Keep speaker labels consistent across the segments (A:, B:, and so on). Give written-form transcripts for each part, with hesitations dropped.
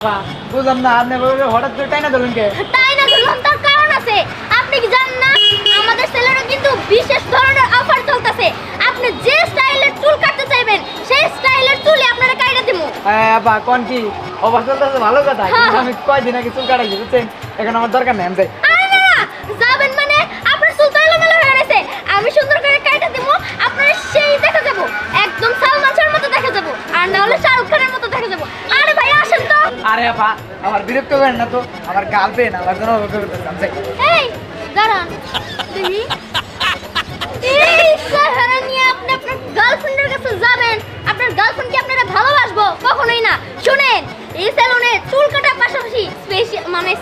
A: বুঝলাম না আপনি হঠাৎ করে টাইনা ধরলেন কে?
B: টাইনা ধরলাম তার কারণ আছে। আপনি কি জানেন না আমাদের সেলুনে কিন্তু বিশেষ ধরনের অফার চলতেছে। আপনি যে স্টাইলের চুল কাটতে চাইবেন সেই স্টাইলের চুলই আপনারা কাইটা দিমু।
A: হ্যাঁ বা কোন কি অবস্থা তো ভালো কথা, কিন্তু আমি কয়দিন আগে চুল কাটাইছি বুঝছেন, এখন আমার দরকার নেই। আমি যাই।
B: আরে না না, যাবেন মানে আপনার চুল তো এলোমেলো হয়ে গেছে। আমি সুন্দর করে কাইটা দিমু, আপনারা সেই দেখা যাব, একদম সালমান শাহর মতো দেখা যাব, আর না হলে শাহরুখ খানের মতো দেখা যাব। আরে ভাই আসেন তো।
A: আরে আপা আমার বিরক্ত করেন না তো, আমার গার্লফ্রেন্ড আমার জন্য অপেক্ষা করতেছে। আমি যাই।
B: এই দাঁড়ান দেখি, এই চেহারা নিয়ে আপনি আপনার গার্লফ্রেন্ডের কাছে যাবেন? আপনার গার্লফ্রেন্ড কি আপনারা ভালোবাসবো? কখনোই না। শুনেন, এই সেলুনে চুল কাটার পাশাপাশি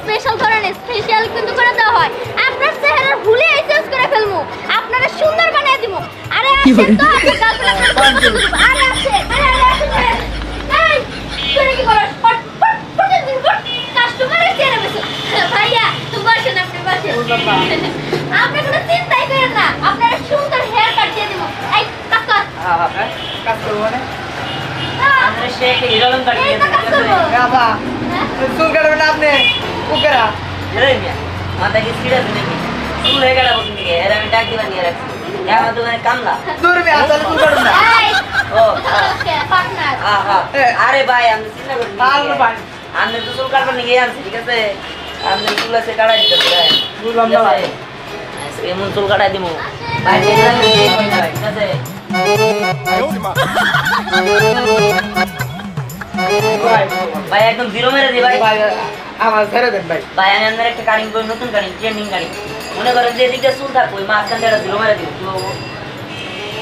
B: স্পেশাল ধরনের ফেশিয়াল কিন্তু করে দেওয়া হয়। আপনার চেহারার ভুলে চেঞ্জ করে ফেলমু, আপনারা সুন্দর বানিয়ে দিমু। আরে আসেন তো, আপনার গার্লফ্রেন্ড আরে আসেন, আরে এই করে কি করছ? কাস্টমারের চেহারা বেশি ভাইয়া, তুমি বসেন, আপনি বসেন। আপনি কোনো চিন্তাই করেন না, আপনারা সুন্দর হেয়ার কাট দিয়ে দিব। এই কাজ কর।
A: হ্যাঁ কাজ করবো মানে
C: আমরা শেখ হিরোলম কাটি
B: এই তো কাজ করবো।
A: আপা চুল কাটবেন না আপনি কুকেরা?
C: হেরে মিয়া মাথা কি সিরিয়াস নাকি চুল হয়ে গেল বলতে থেকে এর আমি ডাক দিবা নিয়ে রাখছি আমার দোকানে কামলা
A: দূরবে আসলে চুল কাটবেন না।
B: এই
C: ও
B: পার্টনার।
C: আরে ভাই আমি চিন্তা করি
A: আরে ভাই
C: আমি তো চুল কাটবার নিয়ে আনছি ঠিক আছে আমি চুল আছে কাটাই দিতে ভাই
A: বুঝলাম না ভাই।
C: এমন চুল কাটাই দিমু ভাই দেখলাম ঠিক আছে
A: ভাই
C: ভাই একদম জিরো মেরে দি ভাই
A: ভাই আমার ছেড়ে দেন ভাই।
C: ভাই আমি আপনার একটা কাটিং করি নতুন কাটিং ট্রেন্ডিং কাটিং মনে করেন যে এদিকটা চুল থাকবো ওই মাঝখান থেকে জিরো মেরে দিব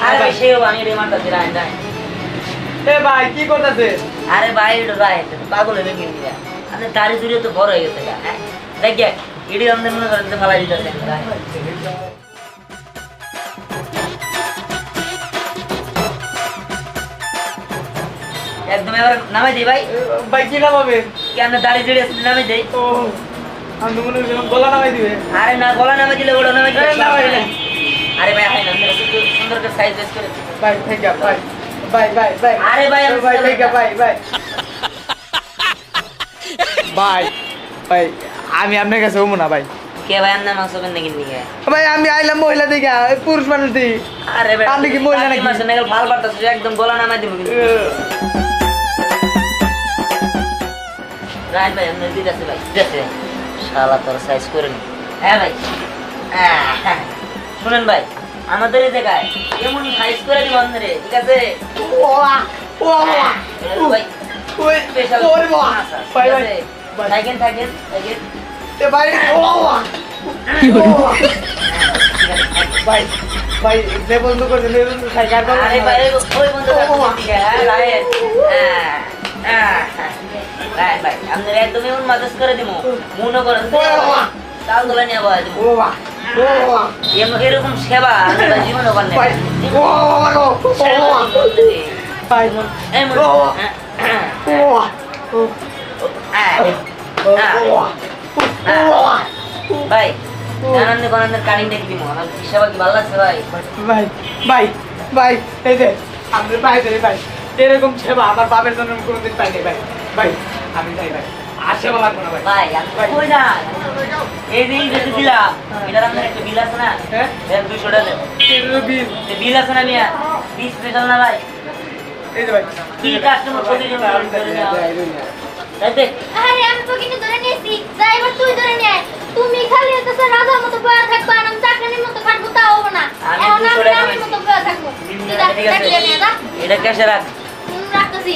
C: আরে ভাই সেও আমি রে মারতা দিরা যাই
A: এ ভাই কি করতেছে?
C: আরে ভাই এটা ভাই পাগল হয়ে গেল দিয়া আপনি দাড়ি জুড়ে তো বড় হয়ে গেছে হ্যাঁ দেখ এডি আমাদের মনে করেন যে ফালাই দিতেছে একদম এবার নামাই দিই ভাই
A: ভাই কি নাম হবে?
C: কি আপনার দাড়ি জুড়ে নামাই দেই
A: ও আমি তো মনে করছিলাম গলা নামাই দিবে।
C: আরে না গলা নামাই দিলে ওটা নামাই দিলে
A: নামাই দিলে।
C: আরে ভাই হাই না সুন্দর করে সাইজ বেস করে
A: ভাই ঠিক আছে ভাই ভাই ভাই ভাই
C: আরে ভাই আমি
A: ভাই ঠিক আছে ভাই ভাই ভাই ভাই আমি আপনার কাছে হবো না ভাই।
C: কে ভাই আপনার মাংস কেন নাকি নিয়ে
A: ভাই আমি আইলাম মহিলা দিকে, পুরুষ মানুষ দিই।
C: আরে ভাই
A: আপনি কি মহিলা নাকি?
C: মাসে নাকি ভাল পারতাছ একদম গলা নামাই দিব কিন্তু রাইট ভাই আপনার দিতে আছে ভাই ঠিক আছে শালা তোর সাইজ করে নি হ্যাঁ ভাই শুনেন ভাই আমাদের এই জায়গায় এমন সাইজ করে দিব আপনারে ঠিক আছে
A: ওয়া ওয়া
C: ভাই
A: ওই
C: স্পেশাল
A: ওরে বাবা ভাই ভাই
C: থাকেন থাকেন থাকেন
A: এ ভাই ওয়া কি হলো ভাই ভাই যে বন্ধু করছেন এই বন্ধু সাইকার করো
C: আরে ভাই ওই বন্ধু ঠিক আছে রাইট ভাই ভাই আপনার একদম এমন মাসাজ করে দিব মনে করেন তাও গলা নিয়ে বয়া দিব
A: ওয়া ওয়া
C: এরকম সেবা আমরা জীবনে করেন
A: ভাই ওয়া ওয়া ভাই
C: এমন
A: ওয়া
C: ভাই জানান কোনাদের কাটিং দেখি দিব আমার সেবা কি ভালো লাগছে ভাই
A: ভাই ভাই ভাই এই যে আপনি ভাই ধরে ভাই এরকম সেবা আমার বাবার জন্য কোনোদিন পাইনি ভাই ভাই আমি যাই ভাই আসে বাবা কোনো ভাই
C: ভাই আমি কই না এই দিন যেতে দিলাম এটার আপনার একটা বিল আছে না
A: হ্যাঁ
C: 200 টাকা
A: এর বিল
C: এই বিল আছে না মিয়া 20 স্পেশাল না ভাই
A: এই যে ভাই
C: কি কাস্টমার প্রতিদিন তাইতে
B: আরে আমি তো কিন্তু ধরে নিয়েছি, ড্রাইভার তুই ধরে নিয়ে আয়। তুমি খালি এতসে রাজার মতো বয়া থাকবা, আর আমি চাকরানির মতো খাটবো, তাও হবো না।
C: আমি
B: এখন
C: 200
B: আমি
C: টাকা
B: রানীর মতো বয়া থাকবো। ঠিক আছে, চাকরিয়া নিয়ে যা।
C: এটা ক্যাশে রাখ
B: রাখতেছি।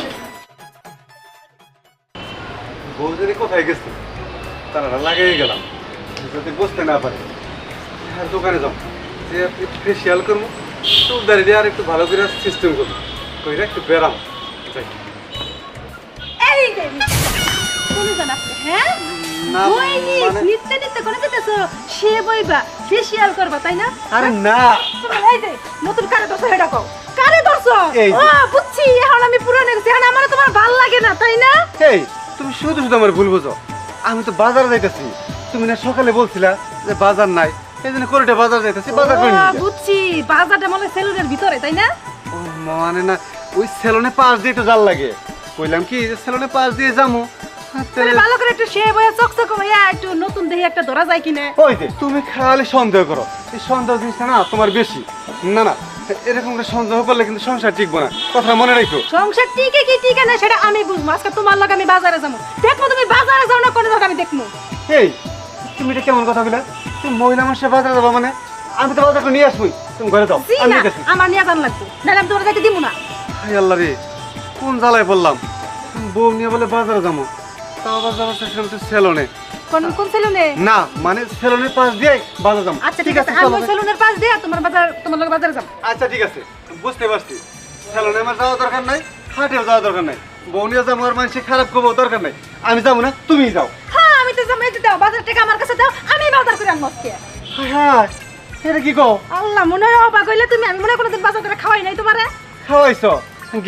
D: বৌদি কোথায় গেছে তারা লাগিয়ে গেলাম যদি বুঝতে না পারে হ্যাঁ দোকানে যাও যে ফেসিয়াল করবো চুল দাঁড়িয়ে দিয়ে আর একটু ভালো করে সিস্টেম করবো কইরা একটু বেরাম যাই
E: এই যে কোনে জান আপনি হ্যাঁ
D: না
E: বইনি
D: মানে
E: নিতে নিতে কোনে যেতেছো সে বইবা ফেশিয়াল করবা তাই না
D: আরে না
E: এই যে নতুন কারে দর্শো হেডা কও কারে দর্শো
D: এই যে।
E: ও বুঝছি এখন আমি পুরানো গেছি এখন আমার তোমার ভাল লাগে না তাই না
D: এই তুমি শুধু শুধু আমার ভুল বুঝো আমি তো বাজারে যাইতেছি তুমি না সকালে বলছিলা যে বাজার নাই এই জন্য কোরেটে বাজার যাইতেছি বাজার করে
E: ও,
D: নিয়ে
E: বুঝছি বাজারটা মনে হয় সেলুনের ভিতরে তাই না
D: ও মানে না ওই সেলুনে পাশ দিয়ে তো জাল লাগে কইলাম কি যে সেলুনে পাশ দিয়ে যাবো
E: তুমি ভালো করে একটু শেভ হয়ে চকচক হইয়া একটু নতুন দেহি একটা ধরা যায় কিনে।
D: ওই যে তুমি খালি সন্দেহ করো, এই সন্দেহ জিনিসটা না তোমার বেশি। না না, এরকম করে সন্দেহ করলে কিন্তু সংসার টিকবো না, কথা মনে রাখো।
E: সংসার টিকে কি টিকে না সেটা আমি বুঝবো। আজকে তোমার লগে আমি বাজারে যাবো, দেখবো তুমি বাজারে যাও না কোনো জায়গা আমি দেখবো।
D: এই তুমি এটা কেমন কথা বলে? তুমি মহিলা মানুষের বাজারে যাবো মানে? আমি তো বাজার করে নিয়ে আসবো, তুমি ঘরে যাও,
E: জি
D: আমি
E: না,
D: দেখেছি।
E: আমার নিয়ে জান লাগবে, নাহলে আমি তোমার যাইতে দিব না।
D: হাই আল্লাহ রে, কোন জ্বালায় বললাম, বউ নিয়ে বলে বাজারে যাবো, তাও আবার যাবার চেষ্টা করছি সেলুনে।
E: কোন কোন সেলুনে?
D: না মানে সেলুনের পাশ দিয়ে বাজার যাবো।
E: আচ্ছা ঠিক আছে, আমি ওই সেলুনের পাশ দিয়ে তোমার লগে বাজারে যাব।
D: আচ্ছা ঠিক আছে, বুঝতে পারছি। সেলুনে আমার যাওয়া দরকার নাই, হাটেও যাওয়া দরকার নাই, বউ নিয়ে যাবো আর মানুষ খারাপ করবো দরকার নাই। আমি যাবো না, তুমি যাও।
E: হ্যাঁ আমি তো যাবো, এই যে দাও বাজার টাকা আমার কাছে দাও, আমি বাজার করে আনবো আজকে।
D: হ্যাঁ, এটা কি কও?
E: আল্লাহ, মনে হয় অবাক হইলে তুমি। আমি মনে হয় কোনোদিন বাজার করে খাওয়াই নাই তোমারে।
D: খাওয়াইছ,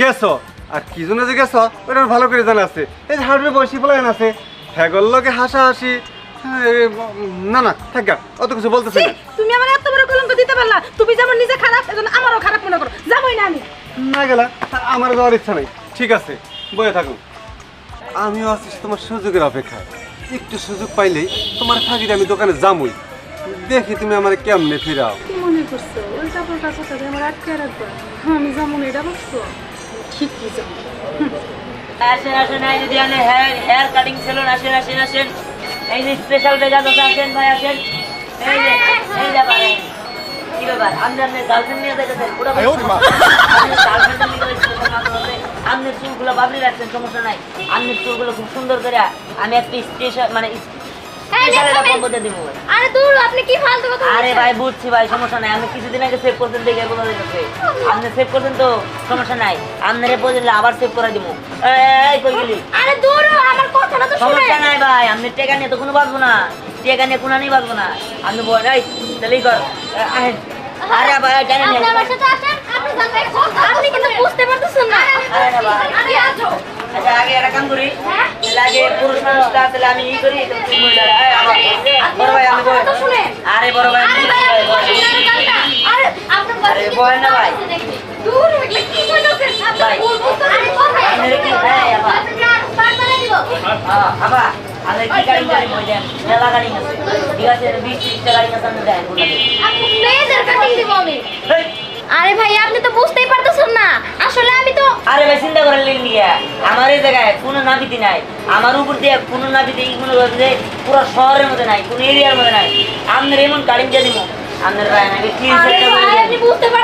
D: গেছো, আর কি জন্য যে গেছো ওটা আমার ভালো করে জানা আছে। এই যে হাটের বয়সী প্লান আছে, হ্যাগর লগে হাসাহাসি। না না থাক গা, অত কিছু বলতেছি
E: ছি,
D: না।
E: তুমি আমার এত বড় কলঙ্ক দিতে পারলা। তুমি যেমন নিজে খারাপ, এজন্য আমারও খারাপ মনে করো। যাবোই না আমি।
D: না গেলা, আমার যাওয়ার ইচ্ছা নাই। ঠিক আছে, বয়ে থাকুন। আমিও আছি তোমার সুযোগের অপেক্ষায়। একটু সুযোগ পাইলেই তোমার ফাঁকিতে আমি দোকানে যামই, দেখি তুমি আমার কেমনে ফিরাও।
E: কি মনে করছো? উল্টা পাল্টা কথা দিয়ে আমার আটকে রাখবা। আমি যেমন এটা বলছো, ঠিক কি যাবো।
C: আসেন আসেন, এই যদি আপনি হেয়ার কাটিং সেলুন, আসেন আসেন আসেন, এই যে স্পেশাল বেজাজ আছে, আসেন ভাই আসেন। এই যে পারেন কি ব্যাপার, আপনি আপনার গার্লফ্রেন্ড নিয়ে যাইতেছেন? ওটা গার্লফ্রেন্ড নিয়ে স্পেশাল মাত্র আছে। আপনার চুলগুলো বাবলি রাখছেন, সমস্যা নাই। আপনার চুলগুলো খুব সুন্দর করে আমি একটা স্পেশাল মানে স্পেশাল একটা কম্বোতে দিব।
B: আরে দূর, আপনি কি ফালতু কথা
C: আরে
B: বলছেন?
C: ভাই বুঝছি ভাই, সমস্যা নাই। আপনি কিছুদিন আগে সেভ করছেন দেখে বলা যাচ্ছে। আপনি সেভ করছেন তো সমস্যা নাই, আপনারে বললে আবার সেভ করে দিব। এই কই গেলি?
B: আরে দূর, আমার কথাটা তো শুনে।
C: সমস্যা নাই ভাই, আপনি টাকা নিয়ে তো কোনো বাঁচবো না, টাকা নিয়ে কোনো নিয়ে বাঁচবো না। আপনি বলেন এই তাহলেই কর আহেন। আরে ভাই জানেন
B: আপনি আমার সাথে আসেন, আপনি জানবেন আপনি কিন্তু বুঝতে পারতেছেন না।
C: আরে না ভাই,
B: আরে আসো।
C: আচ্ছা আগে একটা কাম করি,
B: হ্যাঁ?
C: তাহলে আগে পুরুষ মানুষটা তাহলে আমি ই করি, তো তুমি মহিলারা। এই আমার বড় ভাই, আমি বলেন।
B: কথা শুনেন।
C: আরে বড় ভাই,
B: আরে ভাই, আরে আপনার
C: আরে বলেন না ভাই।
B: দূর এগুলা কি কইতাছেন? আপনি
C: ভাই,
B: ভুল বুঝতে আরে কথাই
C: আপনি কি হ্যাঁ আবার
B: বারবার দিব।
C: আবার আমাদের কি গাড়ি গাড়ি মই দেন, মেলা গাড়ি আছে, ঠিক আছে? 20-30টা গাড়ি আছে, আপনি দেন কোনটা দিন?
B: আপনি মেয়েদের কাটিং দিব আমি।
C: এই,
B: আরে ভাই, আপনি তো বুঝতেই পারতেছেন না। আসলে আমি তো
C: আরে ভাই চিন্তা করেন লিয়া, আমার এই জায়গায় কোনো নাপিতি নাই, আমার উপর দিয়ে কোনো নাপিতি মনে করেন যে পুরো শহরের মধ্যে নাই, কোনো এরিয়ার মধ্যে নাই। আপনার এমন গাড়ি দিয়ে দিব, আপনার
B: আরে ভাই, আপনি বুঝতে পারতেছেন